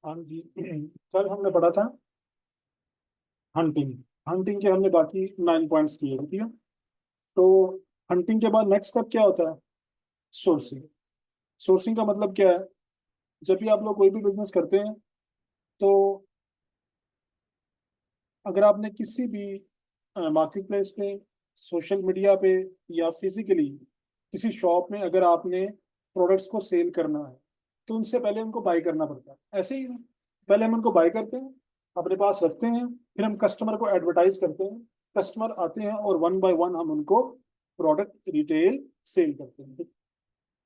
हाँ जी। कल हमने पढ़ा था हंटिंग। हंटिंग के हमने बाकी 9 पॉइंट्स किए थे, ठीक है। तो हंटिंग के बाद नेक्स्ट स्टेप क्या होता है? सोर्सिंग। सोर्सिंग का मतलब क्या है? जब भी आप लोग कोई भी बिजनेस करते हैं, तो अगर आपने किसी भी मार्केट प्लेस पे, सोशल मीडिया पे, या फिजिकली किसी शॉप में अगर आपने प्रोडक्ट्स को सेल करना है, तो उनसे पहले उनको बाय करना पड़ता है। ऐसे ही है। पहले हम उनको बाय करते हैं, अपने पास रखते हैं, फिर हम कस्टमर को एडवर्टाइज करते हैं। कस्टमर आते हैं और वन बाय वन हम उनको प्रोडक्ट रिटेल सेल करते हैं।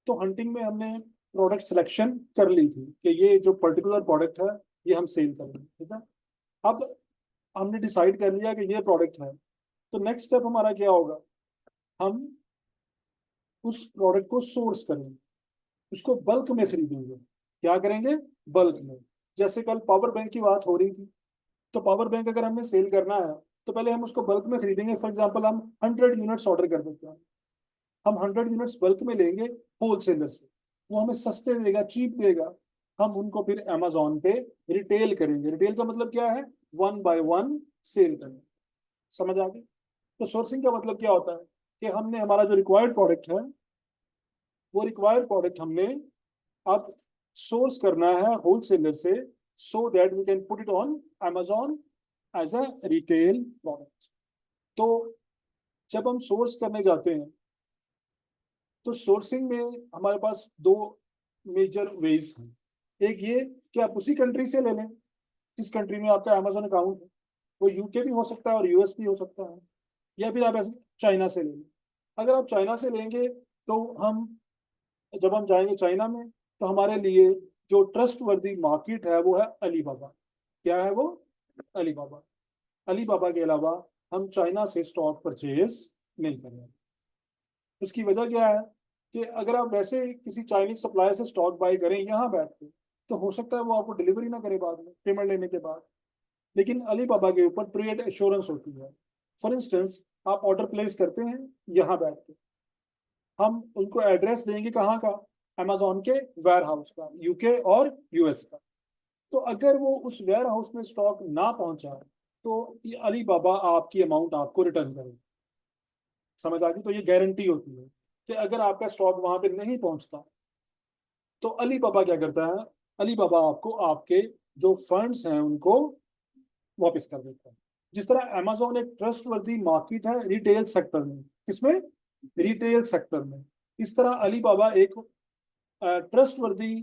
तो हंटिंग में हमने प्रोडक्ट सिलेक्शन कर ली थी कि ये जो पर्टिकुलर प्रोडक्ट है ये हम सेल करेंगे, ठीक है। अब हमने डिसाइड कर लिया कि ये प्रोडक्ट है, तो नेक्स्ट स्टेप हमारा क्या होगा? हम उस प्रोडक्ट को सोर्स करेंगे, उसको बल्क में खरीदेंगे। क्या करेंगे? बल्क में। जैसे कल पावर बैंक की बात हो रही थी, तो पावर बैंक अगर हमें सेल करना है, तो पहले हम उसको बल्क में खरीदेंगे। फॉर एग्जांपल हम 100 यूनिट्स ऑर्डर कर देते हैं। हम 100 यूनिट्स बल्क में लेंगे होलसेलर से, वो हमें सस्ते देगा, चीप देगा। हम उनको फिर अमेजोन पे रिटेल करेंगे। रिटेल का मतलब क्या है? वन बाय वन सेल करेंगे। समझ आ गई? तो सोर्सिंग का मतलब क्या होता है कि हमने हमारा जो रिक्वायर्ड प्रोडक्ट है, वो रिक्वायर्ड प्रोडक्ट हमने अब सोर्स करना है होलसेलर से, so that we can put it on Amazon as a retail product. तो जब हम सोर्स करने जाते हैं, तो सोर्सिंग में हमारे पास दो मेजर वेज हैं। एक ये कि आप उसी कंट्री से ले लें जिस कंट्री में आपका Amazon अकाउंट है। वो यूके भी हो सकता है और यूएस भी हो सकता है, या फिर आप ऐसे चाइना से ले लें। अगर आप चाइना से लेंगे, तो हम जब हम जाएंगे चाइना में, तो हमारे लिए जो ट्रस्ट वर्दी मार्केट है वो है अलीबाबा। क्या है वो? अलीबाबा। अलीबाबा के अलावा हम चाइना से स्टॉक परचेज नहीं करेंगे। उसकी वजह क्या है कि अगर आप वैसे किसी चाइनीज सप्लायर से स्टॉक बाय करें यहाँ बैठ के, तो हो सकता है वो आपको डिलीवरी ना करे बाद में, पेमेंट लेने के बाद। लेकिन अलीबाबा के ऊपर ट्रेड एश्योरेंस होती है। फॉर इंस्टेंस, आप ऑर्डर प्लेस करते हैं यहाँ बैठ के, हम उनको एड्रेस देंगे कहाँ का? अमेजोन के वेयर हाउस का, यूके और यूएस का। तो अगर वो उस वेयर हाउस में स्टॉक ना पहुंचा, तो ये अली बाबा आपकी अमाउंट आपको रिटर्न करेगा। समझ आ गई? तो ये गारंटी होती है कि अगर आपका स्टॉक वहां पे नहीं पहुंचता, तो अली बाबा क्या करता है? अली बाबा आपको आपके जो फंड्स हैं उनको वापस कर देता है। जिस तरह अमेजोन एक ट्रस्टवर्दी मार्केट है रिटेल सेक्टर में, किसमें? रिटेल सेक्टर में। इस तरह अली बाबा एक ट्रस्टवर्दी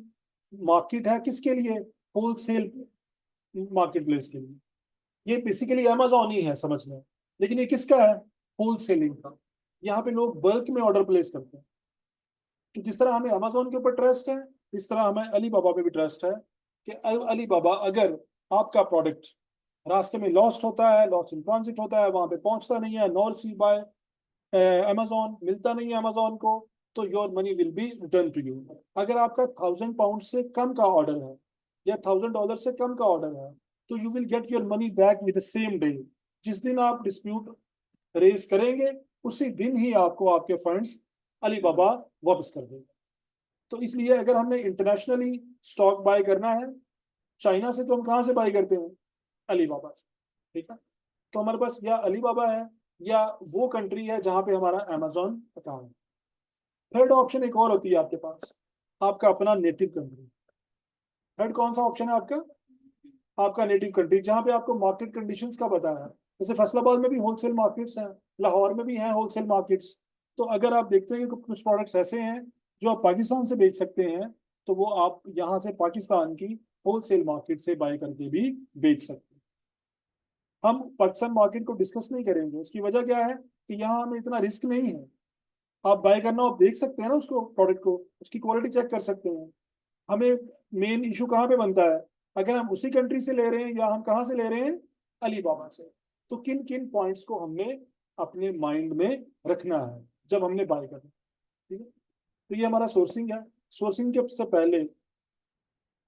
मार्केट है किसके लिए? होलसेल मार्केट प्लेस के लिए। ये बेसिकली अमेजोन ही है, समझ लें। लेकिन ये किसका है? होलसेलिंग का। यहाँ पे लोग बल्क में ऑर्डर प्लेस करते हैं। तो जिस तरह हमें अमेजोन के ऊपर ट्रस्ट है, इस तरह हमें अली बाबा पे भी ट्रस्ट है कि अली बाबा अगर आपका प्रोडक्ट रास्ते में लॉस्ट होता है, लॉस्ट इन ट्रांजिट होता है, वहां पे पहुंचता नहीं है, नॉर सी बाय अमेजोन, मिलता नहीं है अमेजोन को, तो your money will be return to you. अगर आपका 1000 पाउंड से कम का ऑर्डर है, या $1000 से कम का ऑर्डर है, तो you will get your money back with the same day. जिस दिन आप डिस्प्यूट रेज करेंगे, उसी दिन ही आपको आपके फंड्स अली बाबा वापस कर देगा। तो इसलिए अगर हमें इंटरनेशनली स्टॉक बाय करना है चाइना से, तो हम कहाँ से बाय करते हैं? अली बाबा से। ठीक है। तो हमारे पास या अली बाबा है, या वो कंट्री है जहां पे हमारा अमेजोन अकाउंट है। थर्ड ऑप्शन एक और होती है आपके पास, आपका अपना नेटिव कंट्री। थर्ड कौन सा ऑप्शन है आपका? आपका नेटिव कंट्री, जहां पे आपको मार्केट कंडीशंस का पता है। जैसे फैसलाबाद में भी होलसेल मार्केट्स हैं, लाहौर में भी हैं होलसेल मार्केट्स। तो अगर आप देखते हैं कि कुछ प्रोडक्ट्स ऐसे हैं जो आप पाकिस्तान से बेच सकते हैं, तो वो आप यहाँ से पाकिस्तान की होलसेल मार्केट से बाय करके भी बेच सकते हैं। हम पाकिस्तान मार्केट को डिस्कस नहीं करेंगे। उसकी वजह क्या है कि यहाँ हमें इतना रिस्क नहीं है। आप बाय करना, आप देख सकते हैं ना उसको, प्रोडक्ट को, उसकी क्वालिटी चेक कर सकते हैं। हमें मेन इशू कहाँ पे बनता है? अगर हम उसी कंट्री से ले रहे हैं, या हम कहाँ से ले रहे हैं? अलीबाबा से। तो किन किन पॉइंट्स को हमने अपने माइंड में रखना है जब हमने बाय करना? ठीक है। तो ये हमारा सोर्सिंग है। सोर्सिंग के से पहले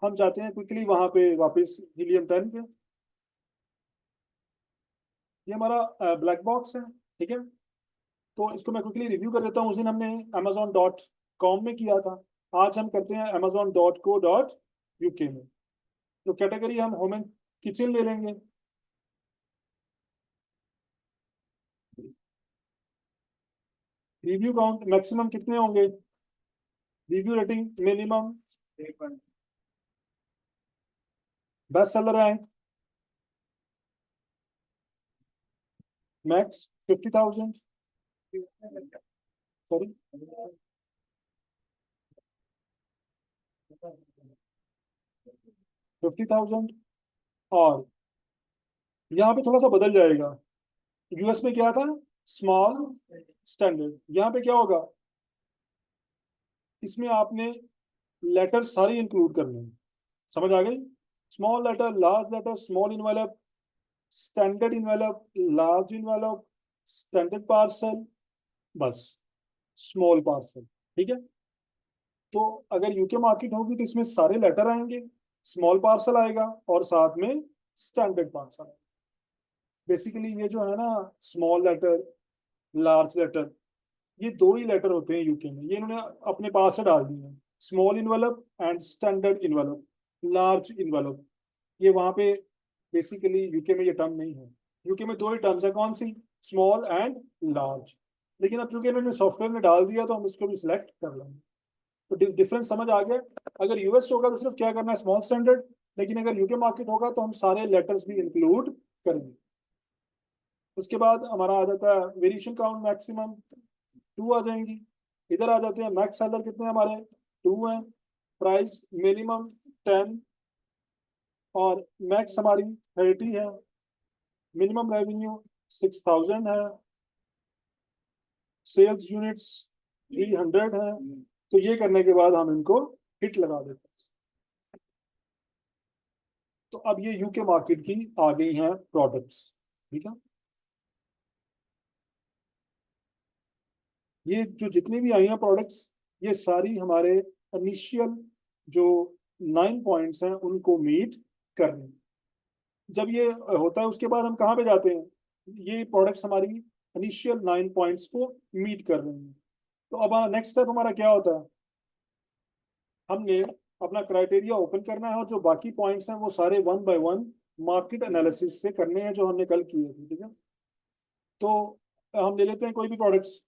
हम जाते हैं क्विकली वहां पे वापस हीलियम 10 पे। ये हमारा ब्लैक बॉक्स है, ठीक है। तो इसको मैं क्विकली रिव्यू कर देता हूँ। उस दिन हमने Amazon.com में किया था। आज हम करते हैं Amazon.co.uk में। तो कैटेगरी हम होम एंड किचन ले लेंगे। रिव्यू काउंट मैक्सिमम कितने होंगे? Review rating minimum, best seller rank max 50,000, sorry 50,000। और यहाँ पे थोड़ा सा बदल जाएगा, यूएस में क्या था, स्मॉल स्टैंडर्ड, यहाँ पे क्या होगा, इसमें आपने लेटर सारे इंक्लूड करने हैं। समझ आ गई? Small letter, large letter, small envelope, standard envelope, large envelope, standard parcel, बस स्मॉल पार्सल। ठीक है? तो अगर यूके मार्केट होगी तो इसमें सारे लेटर आएंगे, स्मॉल पार्सल आएगा और साथ में स्टैंडर्ड पार्सल। बेसिकली ये जो है ना, स्मॉल लेटर, लार्ज लेटर, ये दो ही लेटर होते हैं यूके में, ये इन्होंने अपने पास से डाल दिए हैं, small envelope and standard envelope, large envelope. ये वहां पे बेसिकली यूके में ये टर्म नहीं है। यूके में दो ही टर्म्स है, कौन सी, स्मॉल एंड लार्ज। लेकिन अब चूंकि इन्होंने सॉफ्टवेयर में डाल दिया तो हम इसको भी सिलेक्ट कर लेंगे। तो डिफरेंस समझ आ गया? अगर यूएस होगा तो सिर्फ क्या करना है, स्मॉल स्टैंडर्ड, लेकिन अगर यूके मार्केट होगा तो हम सारे लेटर्स भी इंक्लूड करेंगे। उसके बाद हमारा आ जाता है वेरिएशन काउंट मैक्सिमम 2 आ जाएंगी। इधर आ जाते हैं मैक्स सेलर कितने हैं हमारे, 2 हैं। प्राइस मिनिमम 10 और मैक्स हमारी 30 है। मिनिमम रेवेन्यू 6,000 है। सेल्स यूनिट्स 300 है। तो ये करने के बाद हम इनको हिट लगा देते हैं। तो अब ये यूके मार्केट की आ गई हैं प्रोडक्ट्स। ठीक है? ये जो जितनी भी आई हैं प्रोडक्ट्स, ये सारी हमारे इनिशियल जो 9 पॉइंट्स हैं उनको मीट कर रही हैं। जब ये होता है उसके बाद हम कहाँ पे जाते हैं, ये प्रोडक्ट्स हमारी इनिशियल 9 पॉइंट्स को मीट कर रही हैं। तो अब नेक्स्ट स्टेप हमारा क्या होता है, हमने अपना क्राइटेरिया ओपन करना है और जो बाकी पॉइंट्स हैं वो सारे one by one market analysis से करने हैं, जो हमने कल किए थे। ठीक है? तो हम ले लेते हैं कोई भी प्रोडक्ट्स।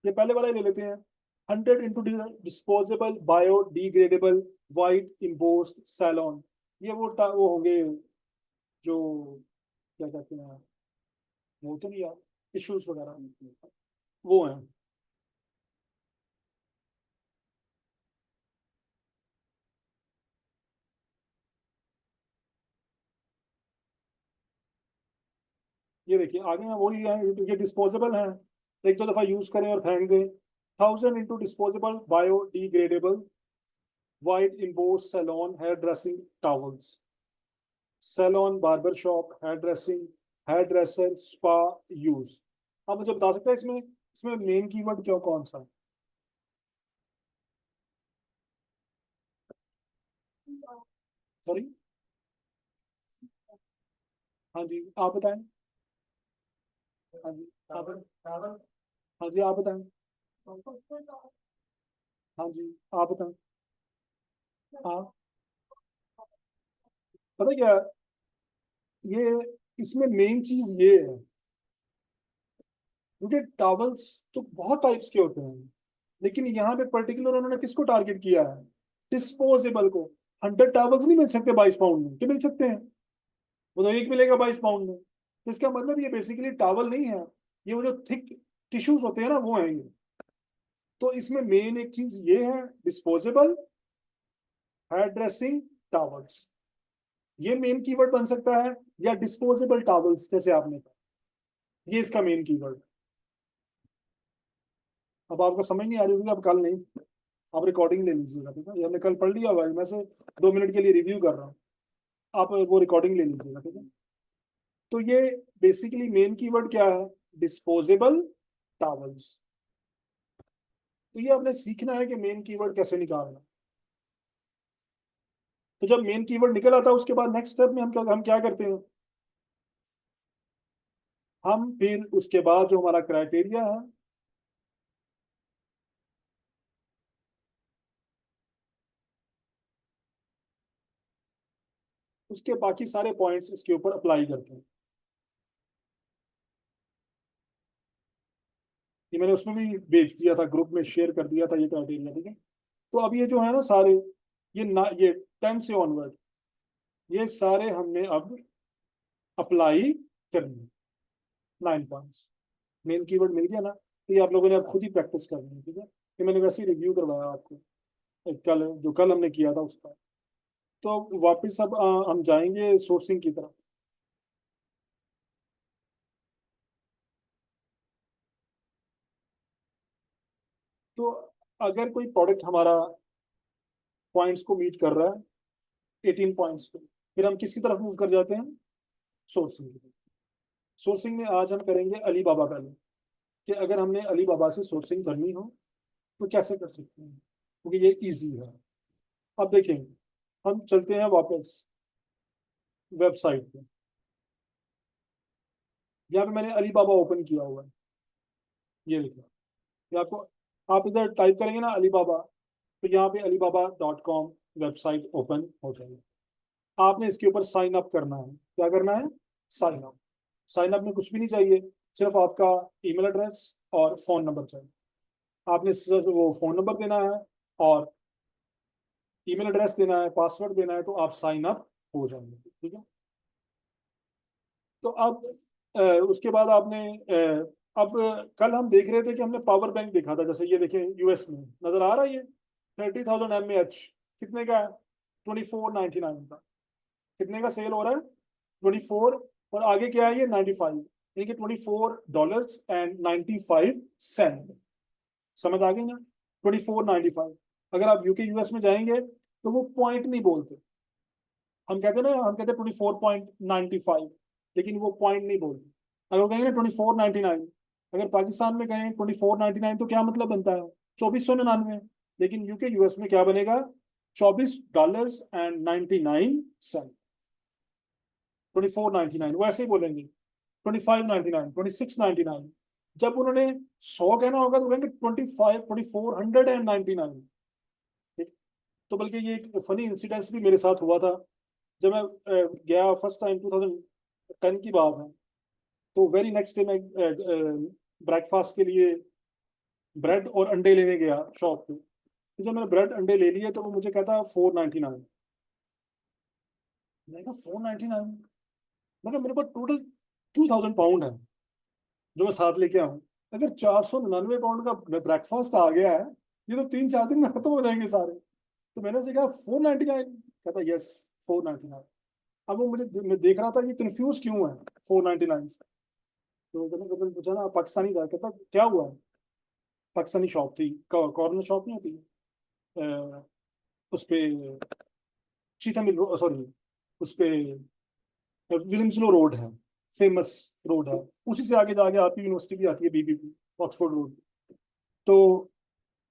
ये पहले वाला ही ले लेते हैं, 100 into disposable biodegradable white embossed salon. ये वो होंगे जो क्या कहते हैं, वो तो नहीं यार, टिश्यूज वगैरह वो हैं। ये देखिए आगे हैं वही हैं, ये डिस्पोजेबल हैं, एक दो दफा यूज करें और फेंक दें। 1,000 into disposable biodegradable white embossed salon hair dressing towels. Salon, barber shop, hair dressing, hair dresser, spa use. आप मुझे बता सकते हैं इसमें इसमें मेन कीवर्ड क्या कौन सा है? सॉरी, हाँ जी आप बताएं। हाँ जी आप बताएं। हाँ जी आप बताएं। हाँ जी आप बताएं। हाँ, पता क्या है? ये इसमें मेन चीज ये है, क्योंकि टॉवल्स तो बहुत टाइप्स के होते हैं, लेकिन यहाँ पे पर्टिकुलर उन्होंने किसको टारगेट किया है, डिस्पोजेबल को। 100 टॉवल्स नहीं मिल सकते 22 पाउंड में, कि मिल सकते हैं? वो तो एक मिलेगा 22 पाउंड में। तो इसका मतलब ये बेसिकली टॉवल नहीं है, ये वो जो थिक टिश्यूज होते हैं ना वो है ये। तो इसमें मेन एक चीज ये है, डिस्पोजेबल हेयर ड्रेसिंग टॉवल्स, ये मेन कीवर्ड बन सकता है, या डिस्पोजेबल टॉवल्स जैसे आपने कहा, ये इसका मेन कीवर्ड। अब आपको समझ नहीं आ रही होगी, अब कल नहीं, आप रिकॉर्डिंग ले लीजिएगा। ठीक है? ये हमने कल पढ़ लिया हुआ है, मैं से 2 मिनट के लिए रिव्यू कर रहा हूँ, आप वो रिकॉर्डिंग ले लीजिएगा। ठीक है? तो ये बेसिकली मेन कीवर्ड क्या है, डिस्पोजेबल टॉवल्स। तो ये आपने सीखना है कि मेन कीवर्ड कैसे निकालना। तो जब मेन कीवर्ड निकल आता है उसके बाद नेक्स्ट स्टेप में हम क्या करते हैं, हम फिर उसके बाद जो हमारा क्राइटेरिया है, उसके बाकी सारे पॉइंट्स इसके ऊपर अप्लाई करते हैं। ये मैंने उसमें भी भेज दिया था, ग्रुप में शेयर कर दिया था ये क्राइटेरिया, ठीक है। तो अब ये जो है ना सारे, ये 10 से ऑनवर्ड, ये सारे हमने अब अप्लाई करने, 9 पॉइंट्स। मेन कीवर्ड मिल गया ना, तो ये आप लोगों ने अब खुद ही प्रैक्टिस करनी है, ठीक है। ये मैंने वैसे ही रिव्यू करवाया आपको, कल जो कल हमने किया था उसका। तो अब वापस अब हम जाएंगे सोर्सिंग की तरफ। तो अगर कोई प्रोडक्ट हमारा पॉइंट्स को मीट कर रहा है, 18 पॉइंट्स को, फिर हम किसकी तरफ मूव कर जाते हैं, सोर्सिंग की तरफ। सोर्सिंग में आज हम करेंगे अलीबाबा पहले, कि अगर हमने अलीबाबा से सोर्सिंग करनी हो तो कैसे कर सकते हैं, क्योंकि ये इजी है। अब देखें, हम चलते हैं वापस वेबसाइट पे। यहाँ पे मैंने अलीबाबा ओपन किया हुआ है, ये लिखा। ये आपको, आप इधर टाइप करेंगे ना अलीबाबा, तो यहाँ पे alibaba.com वेबसाइट ओपन हो जाएगी। आपने इसके ऊपर साइन अप करना है। क्या करना है, साइन अप। साइन अप में कुछ भी नहीं चाहिए, सिर्फ आपका ईमेल एड्रेस और फोन नंबर चाहिए। आपने सिर्फ वो फोन नंबर देना है और ईमेल एड्रेस देना है, पासवर्ड देना है, तो आप साइन अप हो जाएंगे, ठीक है। तो अब उसके बाद आपने अब कल हम देख रहे थे कि हमने पावर बैंक देखा था, जैसे ये देखें यूएस में नजर आ रहा है ये 30,000 mAh, कितने का है, 2499 का। कितने का सेल हो रहा है, 24, और आगे क्या है ये 95, यानी कि $24.95। समझ आ गई ना, 24.95। अगर आप यूके यूएस में जाएंगे तो वो पॉइंट नहीं बोलते, हम कहते हैं ना, हम कहते हैं 24.95, लेकिन वो पॉइंट नहीं बोलते। अगर वो कहेंगे ना 24.99, अगर पाकिस्तान में कहें 24.99, तो क्या मतलब बनता है, 2499। लेकिन यूके यूएस में क्या बनेगा, $24.99। 24.99 वो ऐसे ही बोलेंगे, 25.99, 26.99। जब उन्होंने 100 कहना होगा तो कहेंगे 25, 2499। ठीक। तो बल्कि ये एक फनी इंसिडेंस भी मेरे साथ हुआ था, जब मैं गया फर्स्ट टाइम, 2010 की बात है। तो वेरी नेक्स्ट डे मैं ब्रेकफास्ट के लिए ब्रेड और अंडे लेने गया शॉप पे। तो जब मैंने ब्रेड अंडे ले लिए तो वो मुझे कहता 499। मैंने कहा 499, मतलब मेरे पास टोटल 2000 पाउंड है जो मैं साथ लेके आऊँ। अगर 499 पाउंड का ब्रेकफास्ट आ गया है, ये तो 3-4 दिन में खत्म हो जाएंगे सारे। तो मैंने उसे कहा 499, कहता यस 499। अब वो मुझे, मैं देख रहा था कि कंफ्यूज क्यों है 499 से। तो मैंने कभी पूछा ना, पाकिस्तानी था, कहता क्या हुआ है। पाकिस्तानी शॉप थी, कॉर्नर शॉप नहीं होती, अ, उस पे चीता मिल, सॉरी, उस पे विलिम्सलो रोड है, फेमस रोड है। उसी से आगे जाके आपकी यूनिवर्सिटी भी आती है, बीबीपी, ऑक्सफोर्ड रोड। तो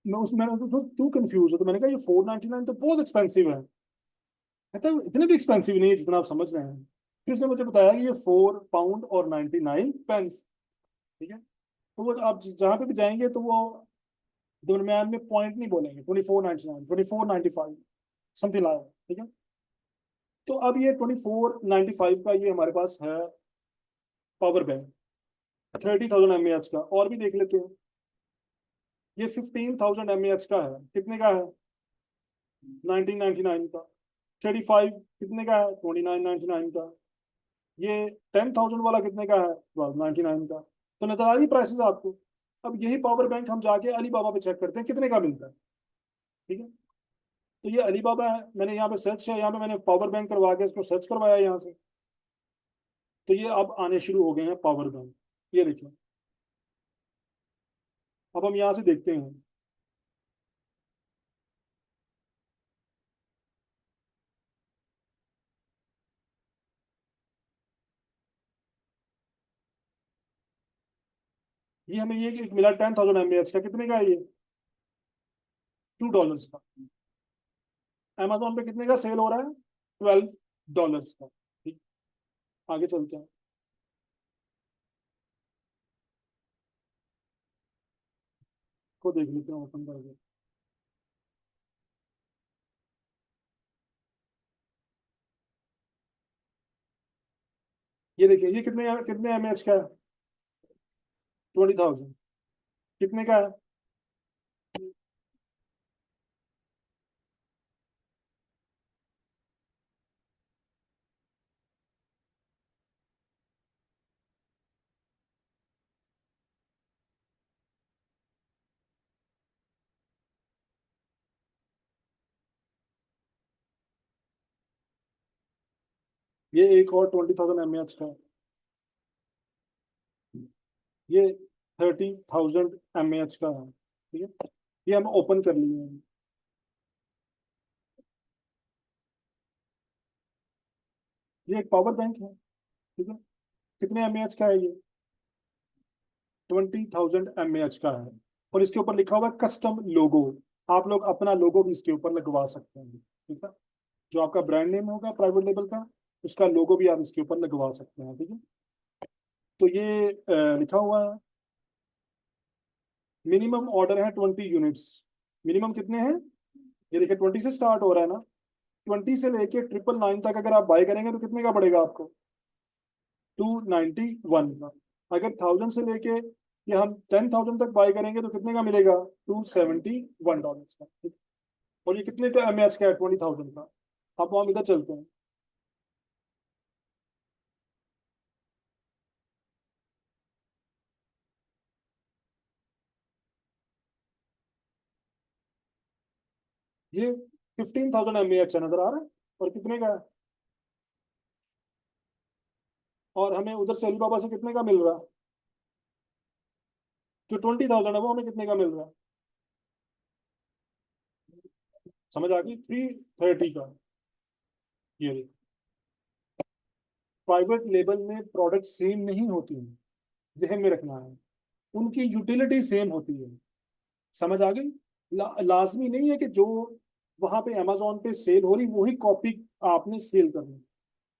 मैंने तो क्यों कंफ्यूज हो, तो मैंने कहा ये 499 तो बहुत एक्सपेंसिव है। कहता है इतने भी एक्सपेंसिव नहीं है जितना आप समझ रहे हैं। फिर उसने मुझे बताया कि ये 4 पाउंड और 99 पेंस, ठीक है। तो वो आप जहाँ पे भी जाएंगे तो वो दरम्यान में पॉइंट नहीं बोलेंगे, 2499, 2495, समथिंग लाइक, ठीक है। तो अब ये 2495 का ये हमारे पास है पावर बैंक, 30,000 mAh का। और भी देख लेते हैं, ये 15,000 mAh का है, कितने का है, 1999 का। 35 कितने का है, 2999 का। ये 10,000 वाला कितने का है, 1299 का। तो नजर आ रही प्राइसेस आपको। अब यही पावर बैंक हम जाके अली बाबा पे चेक करते हैं कितने का मिलता है, ठीक है। तो ये अली बाबा है, मैंने यहाँ पे सर्च है, यहाँ पे मैंने पावर बैंक करवा के इसको सर्च करवाया यहाँ से। तो ये अब आने शुरू हो गए हैं पावर बैंक, ये देखिए। अब हम यहाँ से देखते हैं, ये हमें ये मिला 10,000 mAh का, कितने का है ये, $2 का। अमेजोन पे कितने का सेल हो रहा है, $12 का। ठीक, आगे चलते हैं। को देख लेते हैं ओपन करके। ये देखिए, ये कितने कितने एमएच का है? 20,000। कितने का है? ये एक और 20,000 mAh का है। ये 30,000 mAh का है, ठीक है। ये हम ओपन कर लिए हैं। ये एक पावर बैंक है, ठीक है। कितने एमएएच का है ये? 20,000 mAh का है। और इसके ऊपर लिखा हुआ है कस्टम लोगो। आप लोग अपना लोगो भी इसके ऊपर लगवा सकते हैं, ठीक है। जो आपका ब्रांड नेम होगा प्राइवेट लेबल का, उसका लोगो भी आप इसके ऊपर लगवा सकते हैं, ठीक है। तो ये लिखा हुआ है, मिनिमम ऑर्डर है 20 यूनिट्स। मिनिमम कितने हैं? ये देखिए 20 से स्टार्ट हो रहा है ना। 20 से लेके 999 तक अगर आप बाय करेंगे तो कितने का पड़ेगा आपको? 291 का। अगर 1000 से लेके ये हम 10,000 तक बाय करेंगे तो कितने का मिलेगा? $271 का। और ये कितने का एमएच का है? 20,000 का। अब हम इधर चलते हैं। ये 15,000 mAh नजर आ रहा है। और कितने का है? और हमें उधर से अलीबाबा से कितने का मिल रहा है? जो 20,000 है वो हमें कितने का मिल रहा है? समझ आ गई? 330 का। ये प्राइवेट लेबल में प्रोडक्ट सेम नहीं होती है, ध्यान में रखना है। उनकी यूटिलिटी सेम होती है। समझ आ गई? लाजमी नहीं है कि जो वहां पे अमेजोन पे सेल हो रही वही कॉपी आपने सेल करनी।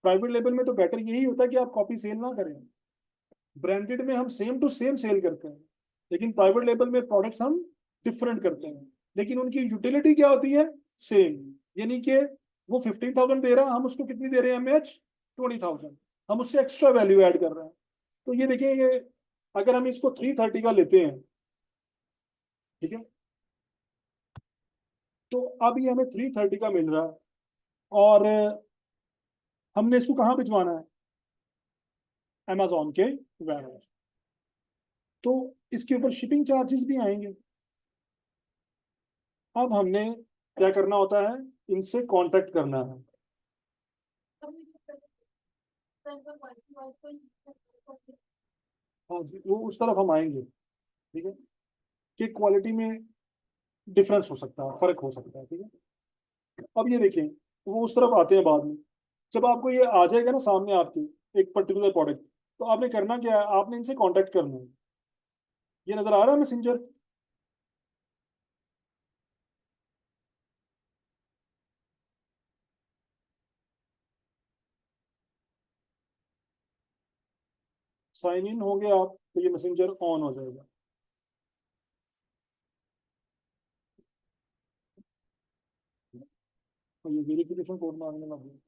प्राइवेट लेबल में तो बेटर यही होता है कि आप कॉपी सेल ना करें। ब्रांडेड में हम सेम टू सेम सेल करते हैं, लेकिन प्राइवेट लेबल में प्रोडक्ट्स हम डिफरेंट करते हैं, लेकिन उनकी यूटिलिटी क्या होती है? सेम। यानी कि वो 15,000 दे रहा है, हम उसको कितनी दे रहे हैं एमएच? 20,000। हम उससे एक्स्ट्रा वैल्यू ऐड कर रहे हैं। तो ये देखिए, ये अगर हम इसको 330 का लेते हैं, ठीक है, तो अब ये हमें 330 का मिल रहा है। और हमने इसको कहाँ भिजवाना है? अमेजोन के वेयर हाउस। तो इसके ऊपर शिपिंग चार्जेस भी आएंगे। अब हमने क्या करना होता है? इनसे कांटेक्ट करना है। हाँ जी, वो उस तरफ हम आएंगे, ठीक है। कि क्वालिटी में डिफरेंस हो सकता है, फर्क हो सकता है, ठीक है। अब ये देखें, वो उस तरफ आते हैं बाद में। जब आपको ये आ जाएगा ना सामने आपके एक पर्टिकुलर प्रोडक्ट, तो आपने करना क्या है? आपने इनसे कांटेक्ट करना है। ये नजर आ रहा है मैसेंजर? साइन इन हो गए आप तो ये मैसेंजर ऑन हो जाएगा। और ये वेरिफिकेशन कोड मांगने लग गया।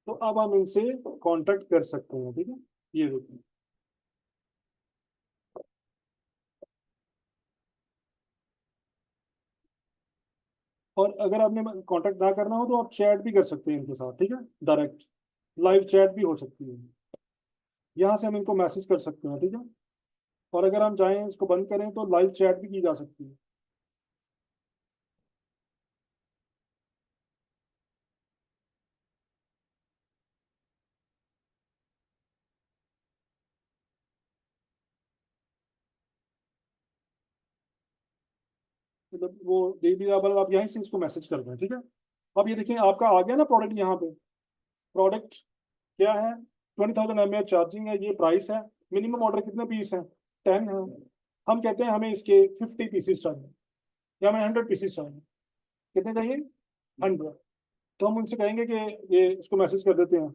तो अब हम इनसे कांटेक्ट कर सकते हैं, ठीक है। ये देखिए, और अगर आपने कांटेक्ट ना करना हो तो आप चैट भी कर सकते हैं इनके साथ, ठीक है। डायरेक्ट लाइव चैट भी हो सकती है। यहाँ से हम इनको मैसेज कर सकते हैं, ठीक है। और अगर हम चाहें इसको बंद करें तो लाइव चैट भी की जा सकती है। मतलब वो दे भी आप यहीं से इसको मैसेज कर दें, ठीक है। अब ये देखिए, आपका आ गया ना प्रोडक्ट यहाँ पे। प्रोडक्ट क्या है? 20,000 mAh चार्जिंग है, ये प्राइस है। मिनिमम ऑर्डर कितने पीस है? 10 है। हम कहते हैं हमें इसके 50 पीसेस चाहिए, या हमें 100 पीसेस चाहिए। कितने चाहिए? 100। तो हम उनसे कहेंगे कि ये इसको मैसेज कर देते हैं।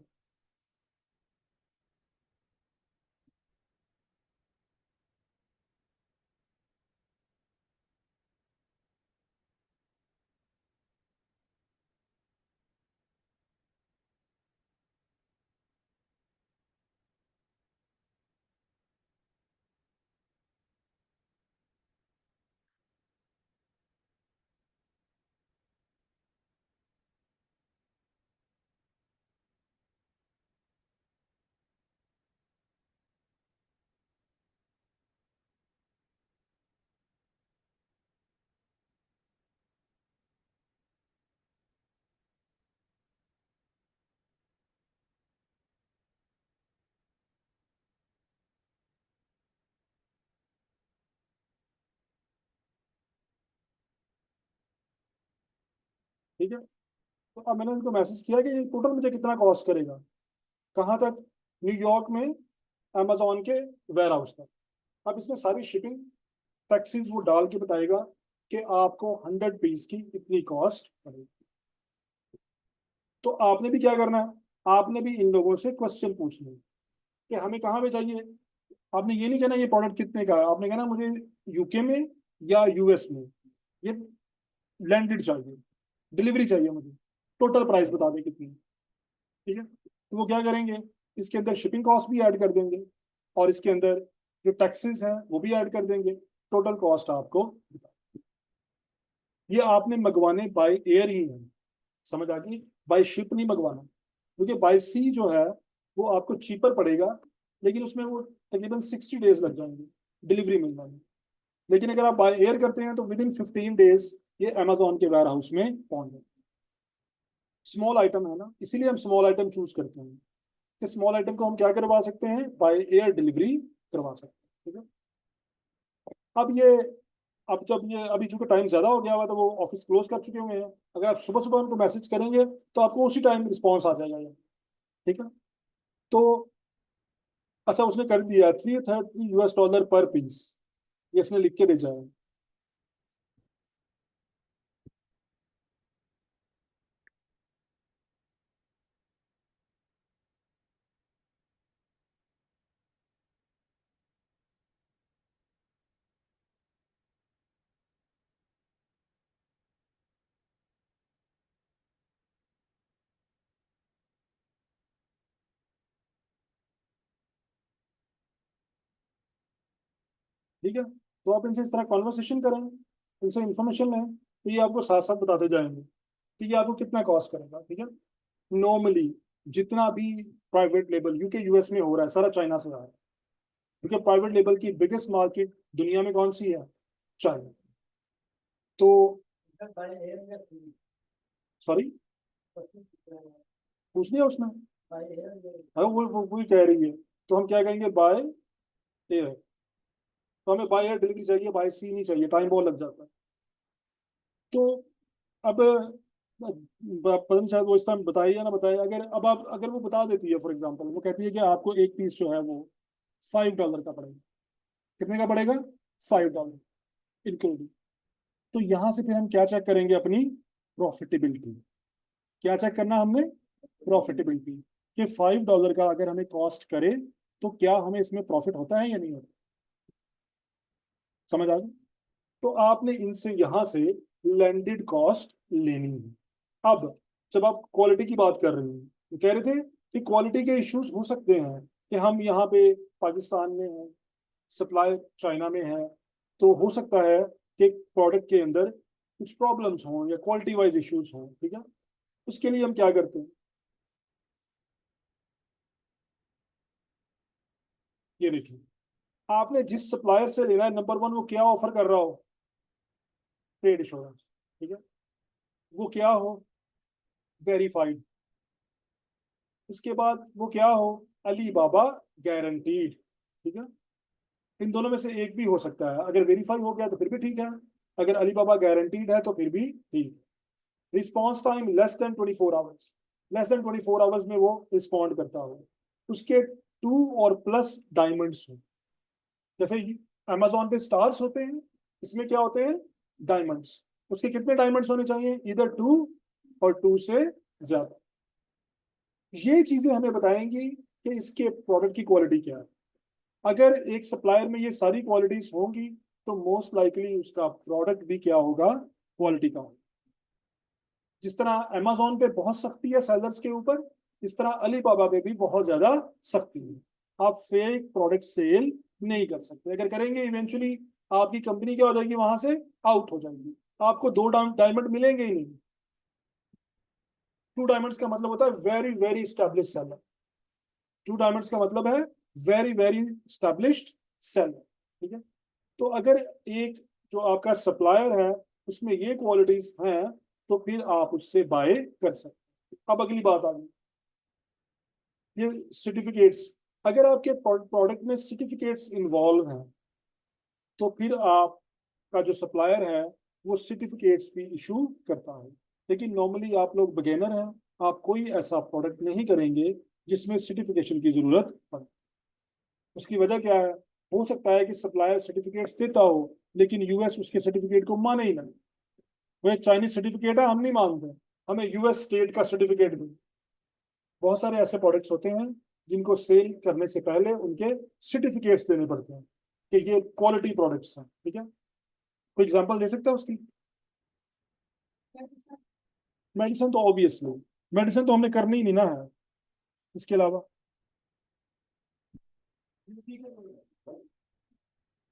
ठीक है, तो अब मैंने उनको मैसेज किया कि टोटल मुझे कितना कॉस्ट करेगा, कहाँ तक, न्यूयॉर्क में अमेजोन के वेयर हाउस तक। अब इसमें सारी शिपिंग टैक्सीज वो डाल के बताएगा कि आपको 100 पीस की इतनी कॉस्ट पड़ेगी। तो आपने भी क्या करना है, आपने भी इन लोगों से क्वेश्चन पूछने हैं कि हमें कहाँ पे चाहिए। आपने ये नहीं कहना ये प्रोडक्ट कितने का है, आपने कहना मुझे यूके में या यूएस में ये लैंडेड चाहिए, डिलीवरी चाहिए मुझे, टोटल प्राइस बता दें कितनी। ठीक है, तो वो क्या करेंगे, इसके अंदर शिपिंग कॉस्ट भी ऐड कर देंगे और इसके अंदर जो टैक्सेस हैं वो भी ऐड कर देंगे, टोटल कॉस्ट आपको बता। ये आपने मंगवाने बाय एयर ही है, समझ आ गई, बाय शिप नहीं मंगवाना, क्योंकि बाय सी जो है वो आपको चीपर पड़ेगा, लेकिन उसमें वो तकरीबन 60 डेज लग जाएंगे डिलीवरी मिलने में। लेकिन अगर आप बाय एयर करते हैं तो विद इन 15 डेज ये अमेजोन के वेयर हाउस में पहुंच जाए। स्मॉल आइटम है ना, इसीलिए हम स्मॉल आइटम चूज करते हैं कि स्मॉल आइटम को हम क्या करवा सकते हैं, बाय एयर डिलीवरी करवा सकते हैं। ठीक है, अब ये, अब जब ये अभी चूंकि टाइम ज्यादा हो गया हुआ तो वो ऑफिस क्लोज कर चुके हुए हैं, अगर आप सुबह सुबह उनको मैसेज करेंगे तो आपको उसी टाइम रिस्पॉन्स आ जाएगा ये। ठीक है, तो अच्छा उसने कर दिया $330 पर पीस, ये इसने लिख के भेजा है। ठीक है, तो आप इनसे इस तरह कॉन्वर्सेशन करें, इनसे इंफॉर्मेशन लें, तो ये आपको साथ साथ बताते जाएंगे कि ये आपको कितना कॉस्ट करेगा। ठीक है, नॉर्मली जितना भी प्राइवेट लेबल यूके यूएस में हो रहा है सारा चाइना से आ रहा है, क्योंकि प्राइवेट लेबल की बिगेस्ट मार्केट दुनिया में कौन सी है, चाइना। तो सॉरी, पूछ लिया उसने, हाँ वो ही कह रही है। तो हम क्या कहेंगे, बाय एयर, तो हमें बाय एयर डिलीवरी चाहिए, बाय सी नहीं चाहिए, टाइम बहुत लग जाता है। तो अब पता नहीं शायद वो इस टाइम बताए या ना बताए, अगर अब आप अगर वो बता देती है, फॉर एग्जांपल वो कहती है कि आपको एक पीस जो है वो $5 का पड़ेगा, कितने का पड़ेगा, $5 इंक्लूडिंग। तो यहाँ से फिर हम क्या चेक करेंगे, अपनी प्रॉफिटेबिलिटी। क्या चेक करना हमने, प्रॉफिटेबिलिटी, कि $5 का अगर हमें कॉस्ट करे तो क्या हमें इसमें प्रॉफिट होता है या नहीं होता। समझ आ गई, तो आपने इनसे यहां से लैंडेड कॉस्ट लेनी है। अब जब आप क्वालिटी की बात कर रहे हैं तो कह रहे थे कि क्वालिटी के इश्यूज हो सकते हैं कि हम यहाँ पे पाकिस्तान में हैं, सप्लाई चाइना में है, तो हो सकता है कि प्रोडक्ट के अंदर कुछ प्रॉब्लम्स हों या क्वालिटी वाइज इश्यूज हों। ठीक है, उसके लिए हम क्या करते हैं, ये देखिए, आपने जिस सप्लायर से लेना है, नंबर वन वो क्या ऑफर कर रहा हो, ट्रेड इंश्योरेंस। ठीक है, वो क्या हो, वेरीफाइड। उसके बाद वो क्या हो, अली बाबा गारंटीड। ठीक है, इन दोनों में से एक भी हो सकता है, अगर वेरीफाई हो गया तो फिर भी ठीक है, अगर अली बाबा गारंटीड है तो फिर भी ठीक। Response time less than 24 hours, less than 24 hours में वो रिस्पॉन्ड करता हो, उसके 2 और प्लस डायमंड्स हो। जैसे अमेजोन पे स्टार्स होते हैं, इसमें क्या होते हैं, डायमंड्स। उसके कितने डायमंड्स होने चाहिए, इधर 2 और 2 से ज्यादा। ये चीजें हमें बताएंगी कि इसके प्रोडक्ट की क्वालिटी क्या है। अगर एक सप्लायर में ये सारी क्वालिटीज होंगी तो मोस्ट लाइकली उसका प्रोडक्ट भी क्या होगा, क्वालिटी का होगा। जिस तरह अमेजोन पे बहुत सख्ती है सेलर्स के ऊपर, इस तरह अलीबाबा पे भी बहुत ज्यादा सख्ती है। आप फेक प्रोडक्ट सेल नहीं कर सकते, अगर करेंगे इवेंचुअली आपकी कंपनी क्या हो जाएगी, वहां से आउट हो जाएगी। आपको दो डायमंड मिलेंगे ही नहीं। टू डायमंड्स का मतलब होता है very very established seller. Two diamonds का मतलब है वेरी वेरी स्टैब्लिश्ड सेलर। ठीक है। तो अगर एक जो आपका सप्लायर है उसमें ये क्वालिटीज हैं तो फिर आप उससे बाय कर सकते हैं। अब अगली बात आ गई, ये सर्टिफिकेट्स। अगर आपके प्रोडक्ट में सर्टिफिकेट्स इन्वॉल्व हैं तो फिर आपका जो सप्लायर है वो सर्टिफिकेट्स भी इशू करता है। लेकिन नॉर्मली आप लोग बिगिनर हैं, आप कोई ऐसा प्रोडक्ट नहीं करेंगे जिसमें सर्टिफिकेशन की जरूरत पड़े। उसकी वजह क्या है, हो सकता है कि सप्लायर सर्टिफिकेट्स देता हो लेकिन यूएस उसके सर्टिफिकेट को माने ही ना। वो एक चाइनीज सर्टिफिकेट है, हम नहीं मानते, हमें यूएस स्टेट का सर्टिफिकेट दो। बहुत सारे ऐसे प्रोडक्ट्स होते हैं जिनको सेल करने से पहले उनके सर्टिफिकेट्स देने पड़ते हैं कि ये क्वालिटी प्रोडक्ट्स हैं। ठीक है। कोई एग्जांपल दे सकता है उसकी? मेडिसिन तो ऑब्वियसली, मेडिसिन तो हमने करनी ही नहीं ना है। इसके अलावा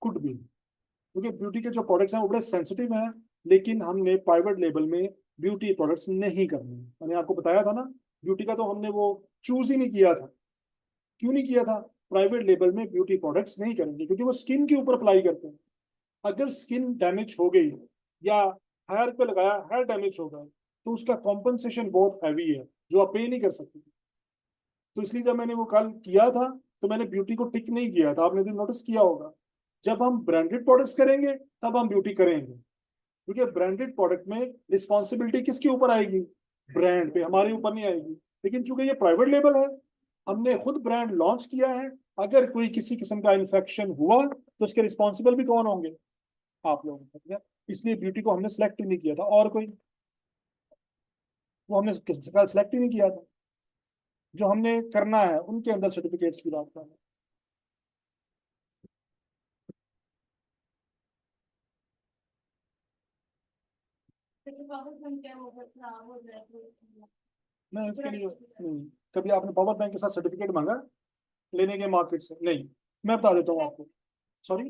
कुड भी, क्योंकि ब्यूटी के जो प्रोडक्ट्स हैं वो बड़े सेंसिटिव हैं। लेकिन हमने प्राइवेट लेवल में ब्यूटी प्रोडक्ट्स नहीं करने, मैंने आपको बताया था ना। ब्यूटी का तो हमने वो चूज ही नहीं किया था। क्यों नहीं किया था? प्राइवेट लेवल में ब्यूटी प्रोडक्ट्स नहीं करेंगे क्योंकि वो स्किन के ऊपर अप्लाई करते हैं। अगर स्किन डैमेज हो गई या हेयर पे लगाया हेयर डैमेज हो गया तो उसका कॉम्पनसेशन बहुत हैवी है जो आप पे नहीं कर सकते। तो इसलिए जब मैंने वो कल किया था तो मैंने ब्यूटी को टिक नहीं किया था, आपने भी नोटिस किया होगा। जब हम ब्रांडेड प्रोडक्ट्स करेंगे तब हम ब्यूटी करेंगे, क्योंकि ब्रांडेड प्रोडक्ट में रिस्पॉन्सिबिलिटी किसके ऊपर आएगी, ब्रांड पे, हमारे ऊपर नहीं आएगी। लेकिन चूंकि ये प्राइवेट लेबल है, हमने खुद ब्रांड लॉन्च किया है, अगर कोई किसी किस्म का इन्फेक्शन हुआ तो उसके रिस्पॉन्सिबल भी कौन होंगे, आप लोग। ठीक है। इसलिए ब्यूटी को हमने सेलेक्ट ही नहीं किया था, और कोई वो हमने सेलेक्ट ही नहीं किया था। जो हमने करना है उनके अंदर सर्टिफिकेट्स की बात करना। नहीं उसके लिए नहीं। कभी आपने पावर बैंक के साथ सर्टिफिकेट मांगा लेने के मार्केट से? नहीं। मैं बता देता हूँ आपको। सॉरी,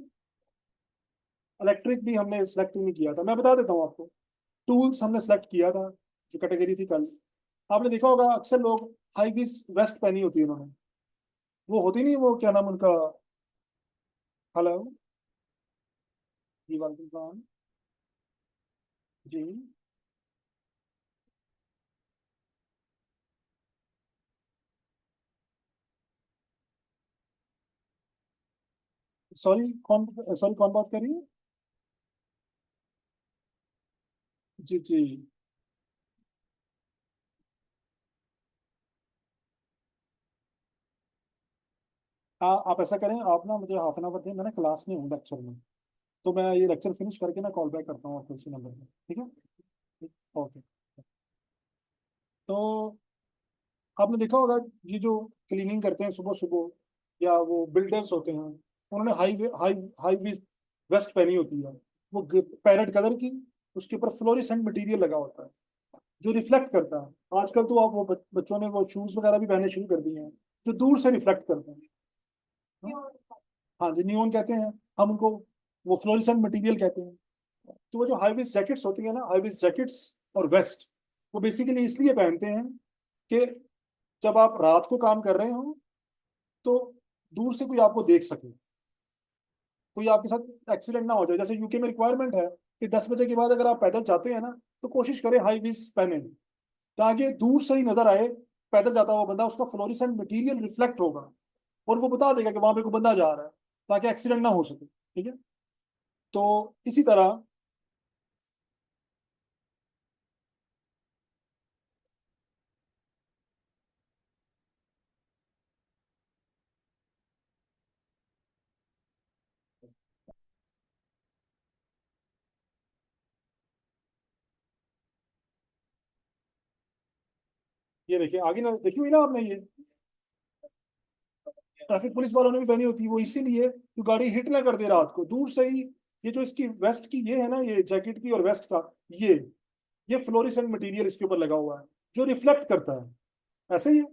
इलेक्ट्रिक भी हमने सेलेक्ट नहीं किया था, मैं बता देता हूँ आपको। टूल्स हमने सेलेक्ट किया था, जो कैटेगरी थी कल। आपने देखा होगा अक्सर लोग हाई वीज वेस्ट पहनी होती है उन्होंने, वो होती नहीं, वो क्या नाम उनका, हेलो जी, वालेकुम सलाम जी। सॉरी कौन, सॉरी कौन बात कर रही है? जी जी। आप ऐसा करें, आप ना मुझे हाफ एन आवर दें, मैं ना क्लास में हूँ लेक्चर में। तो मैं ये लेक्चर फिनिश करके ना कॉल बैक करता हूँ आपको इसी नंबर पे। ठीक है। ओके। तो आपने देखा होगा ये जो क्लीनिंग करते हैं सुबह सुबह, या वो बिल्डर्स होते हैं, उन्होंने हाई हाई हाई वीज वेस्ट पहनी होती है, वो पैरेट कलर की, उसके ऊपर फ्लोरिसेंट मटेरियल लगा होता है जो रिफ्लेक्ट करता है। आजकल तो आप वो बच्चों ने वो शूज वगैरह भी पहनने शुरू कर दिए हैं जो दूर से रिफ्लेक्ट करते हैं। हाँ हाँ जी, नियोन कहते हैं हम उनको, वो फ्लोरिसेंट मटेरियल कहते हैं। तो वो जो हाई विज जैकेट्स होती है ना, हाई विज जैकेट्स और वेस्ट, वो बेसिकली इसलिए पहनते हैं कि जब आप रात को काम कर रहे हो तो दूर से कोई आपको देख सके, कोई आपके साथ एक्सीडेंट ना हो जाए। जैसे यूके में रिक्वायरमेंट है कि 10 बजे के बाद अगर आप पैदल जाते हैं ना तो कोशिश करें हाई विज पहने, ताकि दूर से ही नजर आए पैदल जाता हुआ बंदा, उसका फ्लोरिसेंट मटेरियल रिफ्लेक्ट होगा और वो बता देगा कि वहां पे कोई बंदा जा रहा है, ताकि एक्सीडेंट ना हो सके। ठीक है। तो इसी तरह ये देखिए आगे ना, देखी हुई ना आपने, ये ट्रैफिक पुलिस वालों ने भी पहनी होती है, वो इसीलिए कि गाड़ी हिट ना कर दे रात को दूर से ही। ये जो इसकी वेस्ट की ये है ना, ये जैकेट की और वेस्ट का, ये ये फ्लोरिसेंट मटेरियल इसके ऊपर लगा हुआ है जो रिफ्लेक्ट करता है, ऐसे ही है।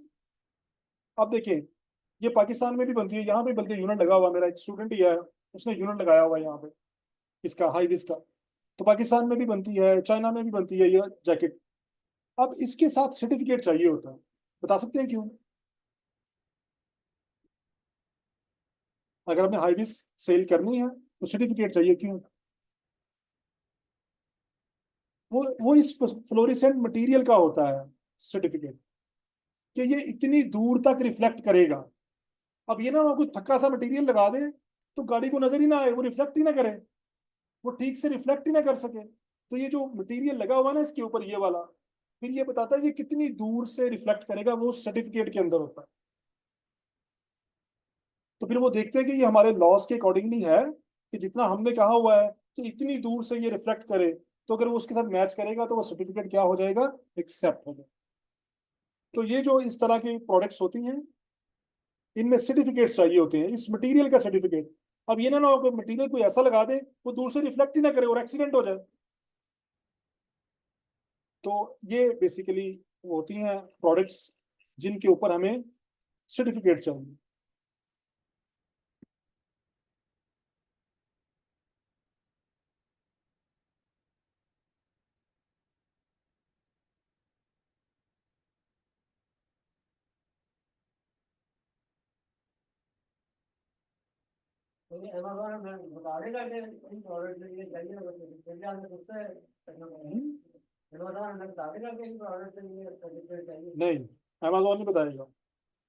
अब देखिए, ये पाकिस्तान में भी बनती है, यहाँ पे बल्कि यूनिट लगा हुआ है, मेरा एक स्टूडेंट ही है, उसने यूनिट लगाया हुआ है यहाँ पे, इसका हाई विस का। तो पाकिस्तान में भी बनती है, चाइना में भी बनती है ये जैकेट। अब इसके साथ सर्टिफिकेट चाहिए होता है, बता सकते हैं क्यों? अगर हमें हाई विस सेल करनी है तो सर्टिफिकेट चाहिए, क्यों? वो इस फ्लोरिसेंट मटेरियल का होता है सर्टिफिकेट, कि ये इतनी दूर तक रिफ्लेक्ट करेगा। अब ये ना कोई थक्का सा मटेरियल लगा दे तो गाड़ी को नजर ही ना आए, वो रिफ्लेक्ट ही ना करे, वो ठीक से रिफ्लेक्ट ही ना कर सके। तो ये जो मटेरियल लगा हुआ है ना इसके ऊपर, ये वाला, फिर ये बताता है ये कितनी दूर से रिफ्लेक्ट करेगा, वो सर्टिफिकेट के अंदर होता है। तो फिर वो देखते हैं कि ये हमारे लॉस के अकॉर्डिंगली है, कि जितना हमने कहा हुआ है कि इतनी दूर से ये रिफ्लेक्ट करे, तो अगर वो उसके साथ मैच करेगा तो वो सर्टिफिकेट क्या हो जाएगा, एक्सेप्ट हो जाएगा। तो ये जो इस तरह की प्रोडक्ट्स होती हैं, इनमें सर्टिफिकेट चाहिए होते हैं, इस मटेरियल का सर्टिफिकेट। अब ये ना हो मटेरियल कोई ऐसा लगा दे वो दूर से रिफ्लेक्ट ही ना करे और एक्सीडेंट हो जाए। तो ये बेसिकली होती हैं प्रोडक्ट्स जिनके ऊपर हमें सर्टिफिकेट चाहिए। नहीं, अमेजोन नहीं बताएगा,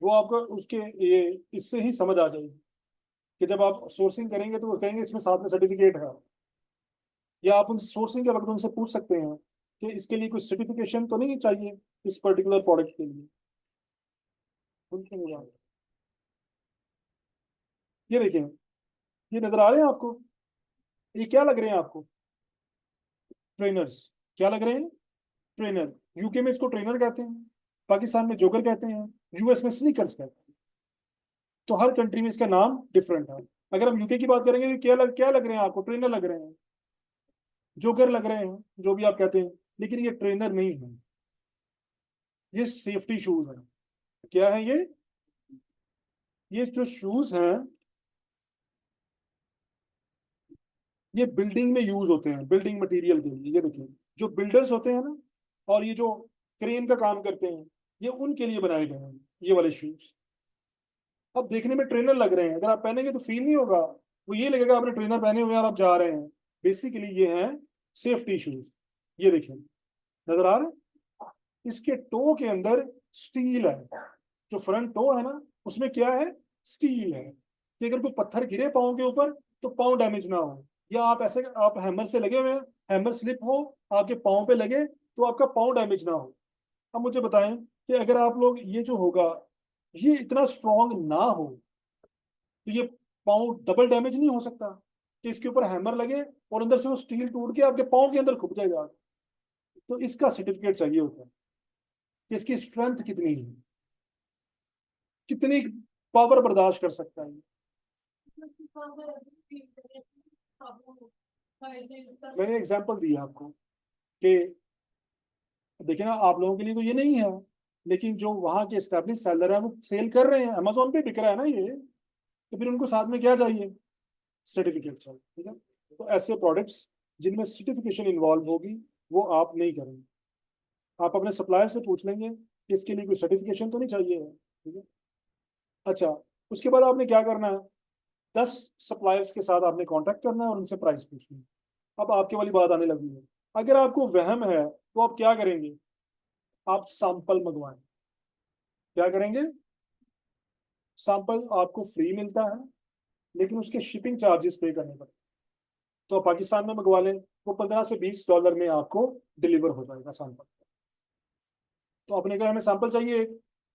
वो आपको उसके ये इससे ही समझ आ जाएगी, कि जब आप सोर्सिंग करेंगे तो वो कहेंगे इसमें साथ में सर्टिफिकेट है। या आप उन सोर्सिंग के वक्त उनसे पूछ सकते हैं कि इसके लिए कुछ सर्टिफिकेशन तो नहीं चाहिए इस पर्टिकुलर प्रोडक्ट के लिए, उनके लिए आप- ये देखिए, ये नजर आ रहे हैं आपको, ये क्या लग रहे हैं आपको? ट्रेनर्स। क्या लग रहे हैं? ट्रेनर। यूके में इसको ट्रेनर कहते हैं, पाकिस्तान में जोकर कहते हैं, यूएस में स्नीकर्स कहते हैं। तो हर कंट्री में इसका नाम डिफरेंट है। अगर हम यूके की बात करेंगे तो क्या लग रहे हैं आपको? ट्रेनर लग रहे हैं, जोकर लग रहे हैं, जो भी आप कहते हैं, लेकिन ये ट्रेनर नहीं है, ये सेफ्टी शूज है। क्या है ये जो शूज हैं, ये बिल्डिंग में यूज होते हैं, बिल्डिंग मटेरियल के लिए। ये देखिए, जो बिल्डर्स होते हैं ना, और ये जो क्रेन का काम करते हैं, ये उनके लिए बनाए गए हैं ये वाले शूज। अब देखने में ट्रेनर लग रहे हैं, अगर आप पहनेंगे तो फील नहीं होगा, वो ये लगेगा आपने ट्रेनर पहने हुए हैं और आप जा रहे हैं। बेसिकली ये हैं सेफ्टी शूज। ये देखिए, नजर आ रहा है? इसके टो के अंदर स्टील है, जो फ्रंट टो है ना, उसमें क्या है, स्टील है, कि अगर कोई पत्थर गिरे पाँव के ऊपर तो पाँव डैमेज ना हो। या आप ऐसे, आप हैमर से लगे हुए हैं, हैमर स्लिप हो, आपके पाँव पे लगे तो आपका पाँव डैमेज ना हो। अब मुझे बताएं कि अगर आप लोग, ये जो होगा, ये इतना स्ट्रांग ना हो, तो ये पाँव डबल डैमेज नहीं हो सकता, कि इसके ऊपर हैमर लगे और अंदर से वो स्टील टूट के आपके पाँव के अंदर घुस जाएगा। तो इसका सर्टिफिकेट चाहिए होता है कि इसकी स्ट्रेंथ कितनी है, कितनी पावर बर्दाश्त कर सकता है। मैंने एग्जांपल दिया आपको कि देखिए ना, आप लोगों के लिए तो ये नहीं है, लेकिन जो वहां के एस्टेब्लिश सेलर है वो सेल कर रहे हैं, अमेजोन पे बिक रहा है ना ये, तो फिर उनको साथ में क्या चाहिए, सर्टिफिकेट चाहिए, ठीक है? तो ऐसे प्रोडक्ट्स जिनमें सर्टिफिकेशन इन्वॉल्व होगी वो आप नहीं करेंगे। आप अपने सप्लायर से पूछ लेंगे कि इसके लिए कोई सर्टिफिकेशन तो नहीं चाहिए, ठीक है? अच्छा, उसके बाद आपने क्या करना है, 10 सप्लायर्स के साथ आपने कांटेक्ट करना है और उनसे प्राइस पूछनी है। अब आपके वाली बात आने लगी है, अगर आपको वहम है तो आप क्या करेंगे, आप सैंपल मंगवाएं। क्या करेंगे? सैंपल आपको फ्री मिलता है, लेकिन उसके शिपिंग चार्जेस पे करने पड़ते हैं। तो आप पाकिस्तान में मंगवा लें, वो $15 से $20 में आपको डिलीवर हो जाएगा सैंपल। तो अपने घर में सैंपल चाहिए,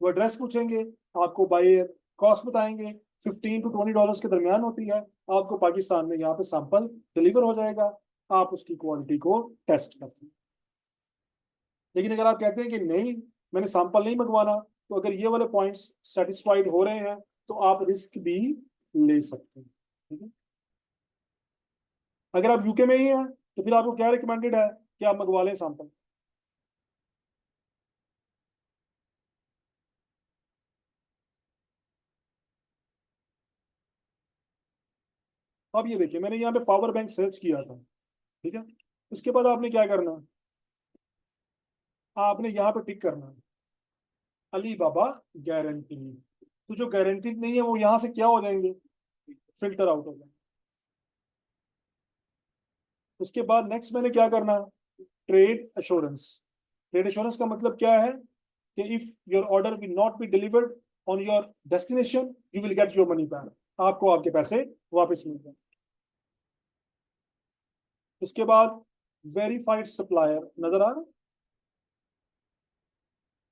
वो एड्रेस पूछेंगे, आपको बाय कॉस्ट बताएंगे, $15 to $20 के दरमियान होती है। आपको पाकिस्तान में यहाँ पे सैंपल डिलीवर हो जाएगा, आप उसकी क्वालिटी को टेस्ट करते हैं। लेकिन अगर आप कहते हैं कि नहीं, मैंने सैंपल नहीं मंगवाना, तो अगर ये वाले पॉइंट्स सेटिस्फाइड हो रहे हैं तो आप रिस्क भी ले सकते हैं, ठीक है। अगर आप यूके में ही हैं तो फिर आपको क्या रिकमेंडेड है कि आप मंगवा लें सैंपल। अब ये देखिए, मैंने यहाँ पे पावर बैंक सर्च किया था, ठीक है। उसके बाद आपने क्या करना है, आपने यहाँ पे टिक करना है अली बाबा गारंटी। तो जो गारंटीड नहीं है वो यहाँ से क्या हो जाएंगे, फिल्टर आउट हो जाएंगे। उसके बाद नेक्स्ट मैंने क्या करना है, ट्रेड एश्योरेंस। ट्रेड एश्योरेंस का मतलब क्या है कि if your order will not be delivered on your destination you will get your money back, आपको आपके पैसे वापस मिल जाए। उसके बाद वेरीफाइड सप्लायर नजर आ रहा है,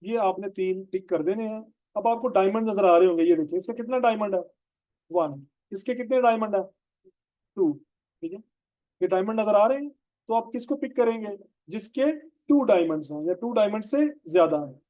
ये आपने तीन टिक कर देने हैं। अब आपको डायमंड नजर आ रहे होंगे, ये देखिए इसका कितना डायमंड है, वन। इसके कितने डायमंड है, टू, ठीक है। ये डायमंड नजर आ रहे हैं, तो आप किसको पिक करेंगे, जिसके टू डायमंड्स हैं या टू डायमंड से ज्यादा है।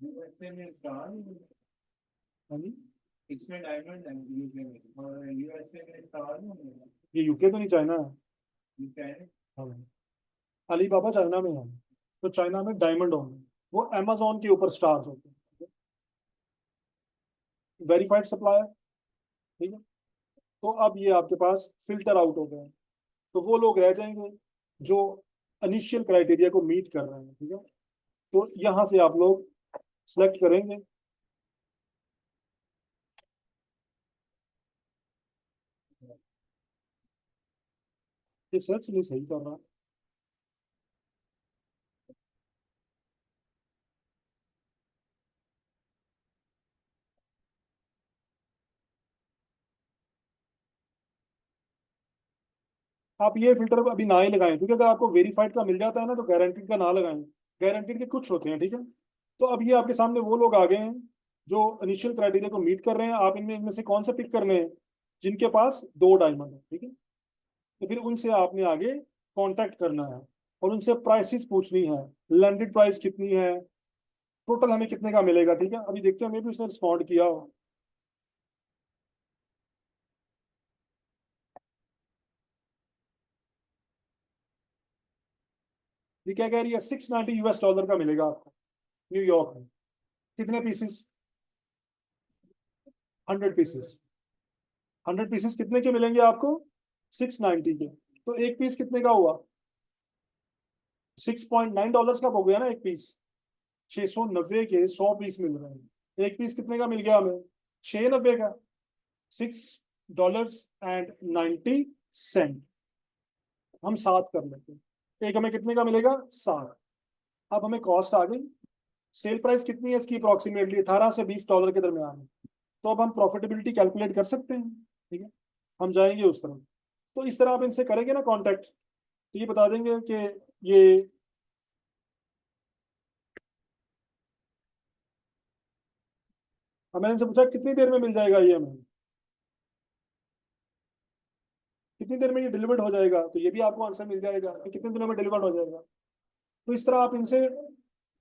यूएसए में स्टार, हाँ जी, इसमें डायमंड है यूके में, और यूएसए में स्टार नहीं है। ये यूके तो नहीं, चाइना है। यूके है। हाँ, अलीबाबा चाइना में है, तो चाइना में डायमंड होंगे, वो अमेजोन के ऊपर स्टार्स होते हैं, वेरीफाइड सप्लायर, ठीक है। तो अब ये आपके पास फिल्टर आउट हो गए, तो वो लोग रह जाएंगे जो इनिशियल क्राइटेरिया को मीट कर रहे हैं, ठीक है। तो यहाँ से आप लोग सिलेक्ट करेंगे। ये सर्च नहीं सही कर रहा। आप ये फिल्टर अभी ना ही लगाएं, क्योंकि अगर आपको वेरीफाइड का मिल जाता है ना तो गारंटीड का ना लगाएं। गारंटीड के कुछ होते हैं, ठीक है। तो अब ये आपके सामने वो लोग आ गए हैं जो इनिशियल क्राइटेरिया को मीट कर रहे हैं। आप इनमें इनमें से कौन से पिक करने हैं, जिनके पास दो डायमंड है, ठीक है। तो फिर उनसे आपने आगे कांटेक्ट करना है और उनसे प्राइसेस पूछनी है, लैंडेड प्राइस कितनी है, टोटल हमें कितने का मिलेगा, ठीक है। अभी देखते हैं, मे भी उसने रिस्पॉन्ड किया हो। ये क्या कह रही है, 690 यूएस डॉलर का मिलेगा आपको न्यूयॉर्क में। कितने पीसेस, 100 पीसेस। 100 पीसेस कितने के मिलेंगे आपको, 690 के। तो एक पीस कितने का हुआ, $6.9 का हो गया ना एक पीस। 690 के 100 पीस मिल रहे हैं, एक पीस कितने का मिल गया हमें, 690 का, $6.90। हम 7 कर लेते हैं, एक हमें कितने का मिलेगा, 7। अब हमें कॉस्ट आ गई, सेल प्राइस कितनी है इसकी, अप्रोक्सीमेटली 18 से 20 डॉलर के दरमियान है। तो अब हम प्रॉफिटेबिलिटी कैलकुलेट कर सकते हैं, ठीक है। हम जाएंगे उस तरफ। तो इस तरह आप इनसे करेंगे ना कांटेक्ट, तो ये बता देंगे कि ये, मैंने इनसे पूछा कितनी देर में मिल जाएगा ये हमें, कितनी देर में ये डिलीवर्ड हो जाएगा, तो ये भी आपको आंसर मिल जाएगा कि कितने दिनों में डिलीवर्ड हो जाएगा। तो इस तरह आप इनसे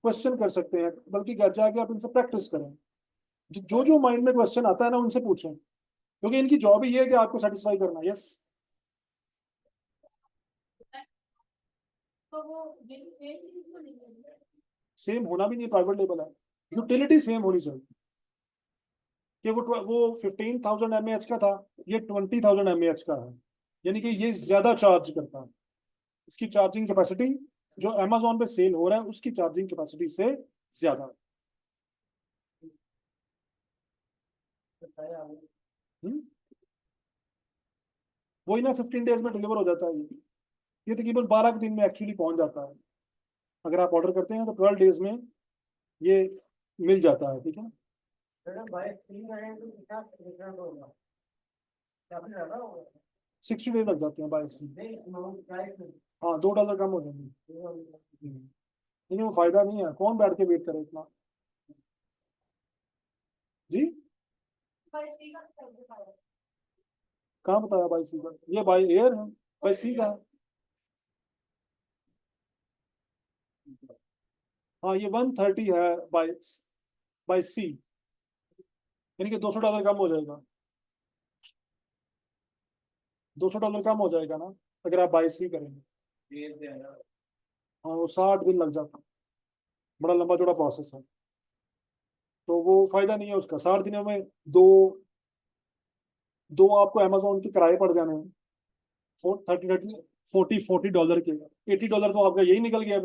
क्वेश्चन कर सकते हैं, बल्कि घर जाके आप इनसे प्रैक्टिस करें। जो जो माइंड में क्वेश्चन आता है ना उनसे पूछें, क्योंकि इनकी जॉब ही ये है कि आपको सेटिस्फाई करना। यस, तो वो बिल सेम चीज तो नहीं है। सेम होना भी नहीं, प्राइवेट लेबल है, यूटिलिटी सेम होनी चाहिए। कि वो 15,000 mAh का था, ये 20,000 mAh का है, यानी कि ये ज्यादा चार्ज करता है। इसकी चार्जिंग कैपेसिटी जो अमेजोन पे सेल हो रहा है उसकी चार्जिंग कैपेसिटी से ज्यादा है। हम्म? वही ना, 15 डेज में डिलीवर हो जाता है ये तकरीबन 12 दिन में एक्चुअली पहुंच जाता है। अगर आप ऑर्डर करते हैं तो 12 डेज में ये मिल जाता है, ठीक है। मैडम भाई 3 घंटे के साथ रिटर्न होगा, काफी ज्यादा होगा। 60 डेज लग जाते हैं बाईस में। नहीं, प्राइस हाँ, $2 कम हो जाएंगे। तो लेकिन वो फायदा नहीं है, कौन बैठ के वेट करे इतना। जी कहाँ बताया बाई सी का, ये बाई एयर है, बाई सी का है। हाँ ये 130 है बाई बाई सी, यानी कि $200 कम हो जाएगा, $200 कम हो जाएगा ना अगर आप बाई सी करेंगे। हाँ वो 60 दिन लग जाता है, बड़ा लंबा चौड़ा प्रोसेस है, तो वो फायदा नहीं है उसका। 60 दिनों में दो दो आपको अमेजोन के किराए पड़ जाने हैं, 30 30 40 $40 के, $80 तो आपका यही निकल गया।